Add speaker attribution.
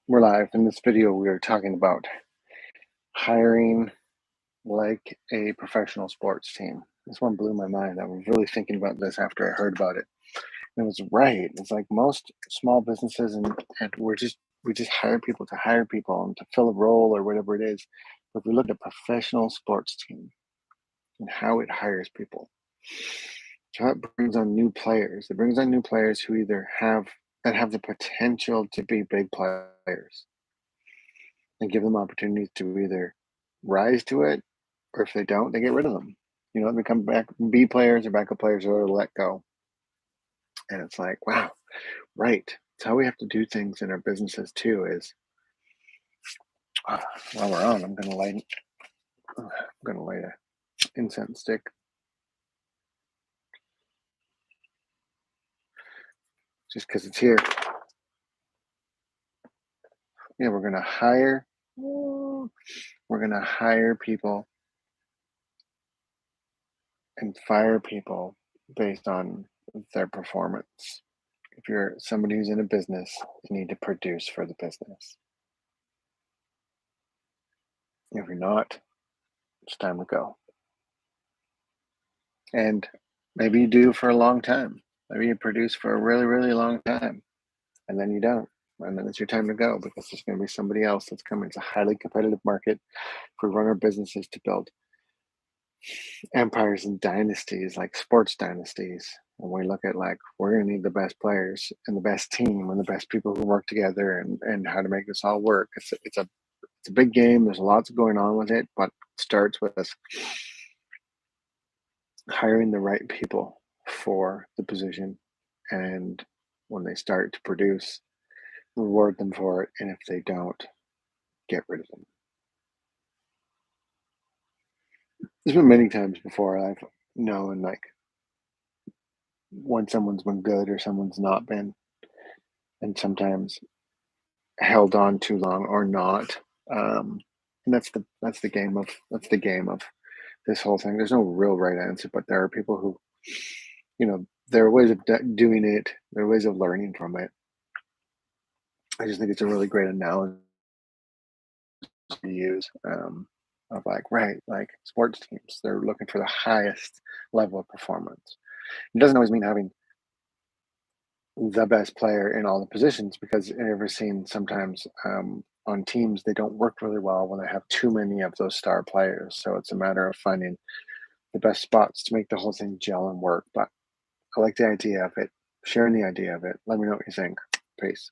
Speaker 1: We're live. In this video, we are talking about hiring like a professional sports team. This one blew my mind. I was really thinking about this after I heard about it. And it was right. It's like most small businesses, and we just hire people to hire people and to fill a role or whatever it is. But if we look at a professional sports team and how it hires people, how it brings on new players. It brings on new players who either have the potential to be big players and give them opportunities to either rise to it, or if they don't, they get rid of them. They come back B players or backup players are let go. And it's like, wow, right. It's how we have to do things in our businesses too. Is while we're on, I'm gonna light a incense stick, just because it's here. Yeah, we're gonna hire people and fire people based on their performance. If you're somebody who's in a business, you need to produce for the business. If you're not, it's time to go. And maybe you do for a long time. Maybe you produce for a really, really long time, and then you don't. And then it's your time to go because there's going to be somebody else that's coming. It's a highly competitive market for runner businesses to build empires and dynasties, like sports dynasties. And we look at, like, we're going to need the best players and the best team and the best people who work together, and how to make this all work. It's a big game. There's lots going on with it, but it starts with us hiring the right people for the position, and when they start to produce, reward them for it, and if they don't, get rid of them. There's been many times before I've known, like, when someone's been good or someone's not been, and sometimes held on too long or not. And that's the game of this whole thing. There's no real right answer, but there are people who, there are ways of doing it. There are ways of learning from it. I just think it's a really great analogy to use, of, like, right, like sports teams. They're looking for the highest level of performance. It doesn't always mean having the best player in all the positions, because I've ever seen sometimes, on teams, they don't work really well when they have too many of those star players. So it's a matter of finding the best spots to make the whole thing gel and work. But I like the idea of it, sharing the idea of it. Let me know what you think. Peace.